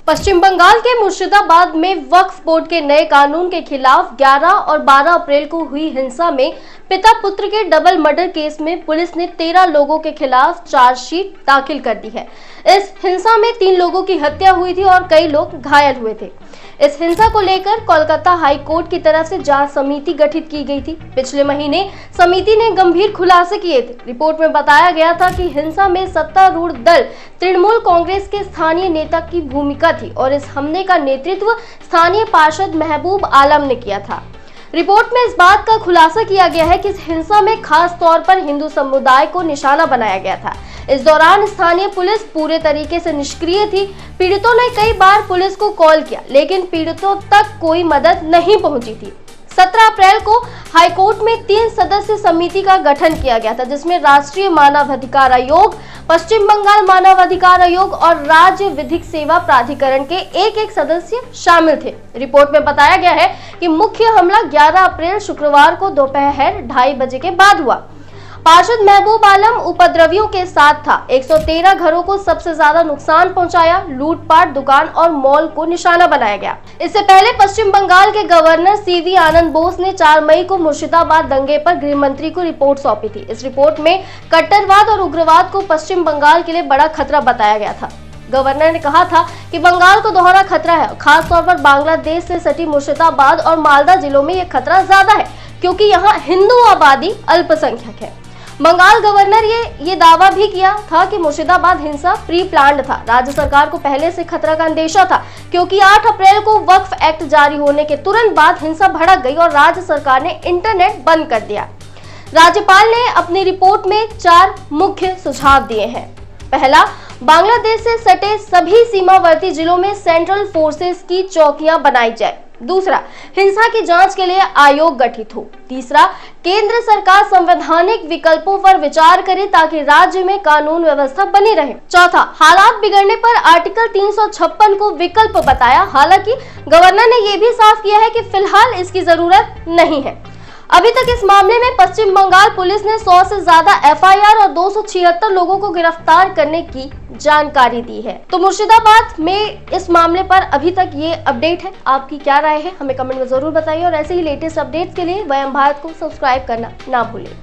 पश्चिम बंगाल के मुर्शिदाबाद में वक्फ बोर्ड के नए कानून के खिलाफ 11 और 12 अप्रैल को हुई हिंसा में पिता पुत्र के डबल मर्डर केस में पुलिस ने 13 लोगों के खिलाफ चार्जशीट दाखिल कर दी है। इस हिंसा में 3 लोगों की हत्या हुई थी और कई लोग घायल हुए थे। इस हिंसा को लेकर कोलकाता हाई कोर्ट की तरफ से जांच समिति गठित की गई थी। पिछले महीने समिति ने गंभीर खुलासे किए थे। रिपोर्ट में बताया गया था कि हिंसा में सत्तारूढ़ दल तृणमूल कांग्रेस के स्थानीय नेता की भूमिका थी और इस हमले का नेतृत्व स्थानीय पार्षद महबूब आलम ने किया था। रिपोर्ट में इस बात का खुलासा किया गया है कि इस हिंसा में खास तौर पर हिंदू समुदाय को निशाना बनाया गया था। इस दौरान स्थानीय पुलिस पूरे तरीके से निष्क्रिय थी। पीड़ितों ने कई बार पुलिस को कॉल किया, लेकिन पीड़ितों तक कोई मदद नहीं पहुंची थी। 17 अप्रैल को हाईकोर्ट में 3 सदस्य समिति का गठन किया गया था, जिसमें राष्ट्रीय मानवाधिकार आयोग, पश्चिम बंगाल मानवाधिकार आयोग और राज्य विधिक सेवा प्राधिकरण के एक सदस्य शामिल थे। रिपोर्ट में बताया गया है कि मुख्य हमला 11 अप्रैल शुक्रवार को दोपहर 2:30 बजे के बाद हुआ। पार्षद महबूब आलम उपद्रवियों के साथ था। 113 घरों को सबसे ज्यादा नुकसान पहुंचाया। लूटपाट, दुकान और मॉल को निशाना बनाया गया। इससे पहले पश्चिम बंगाल के गवर्नर सीवी आनंद बोस ने 4 मई को मुर्शिदाबाद दंगे पर गृह मंत्री को रिपोर्ट सौंपी थी। इस रिपोर्ट में कट्टरवाद और उग्रवाद को पश्चिम बंगाल के लिए बड़ा खतरा बताया गया था। गवर्नर ने कहा था कि बंगाल को दोहरा खतरा है। खास तौर पर बांग्लादेश से सटी मुर्शिदाबाद और मालदा जिलों में यह खतरा ज्यादा है, क्योंकि यहाँ हिंदू आबादी अल्पसंख्यक है। बंगाल गवर्नर ये दावा भी किया था कि मुर्शिदाबाद हिंसा प्री प्लान्ड था। राज्य सरकार को पहले से खतरा का अंदेशा था, क्योंकि 8 अप्रैल को वक्फ एक्ट जारी होने के तुरंत बाद हिंसा भड़क गई और राज्य सरकार ने इंटरनेट बंद कर दिया। राज्यपाल ने अपनी रिपोर्ट में 4 मुख्य सुझाव दिए हैं। पहला, बांग्लादेश से सटे सभी सीमावर्ती जिलों में सेंट्रल फोर्सेस की चौकियां बनाई जाए। दूसरा, हिंसा की जांच के लिए आयोग गठित हो। तीसरा, केंद्र सरकार संवैधानिक विकल्पों पर विचार करे ताकि राज्य में कानून व्यवस्था बनी रहे। चौथा, हालात बिगड़ने पर आर्टिकल 356 को विकल्प बताया। हालांकि गवर्नर ने यह भी साफ किया है कि फिलहाल इसकी जरूरत नहीं है। अभी तक इस मामले में पश्चिम बंगाल पुलिस ने 100 से ज्यादा एफआईआर और 276 लोगों को गिरफ्तार करने की जानकारी दी है। तो मुर्शिदाबाद में इस मामले पर अभी तक ये अपडेट है। आपकी क्या राय है, हमें कमेंट में जरूर बताइए और ऐसे ही लेटेस्ट अपडेट्स के लिए वयम भारत को सब्सक्राइब करना ना भूलें।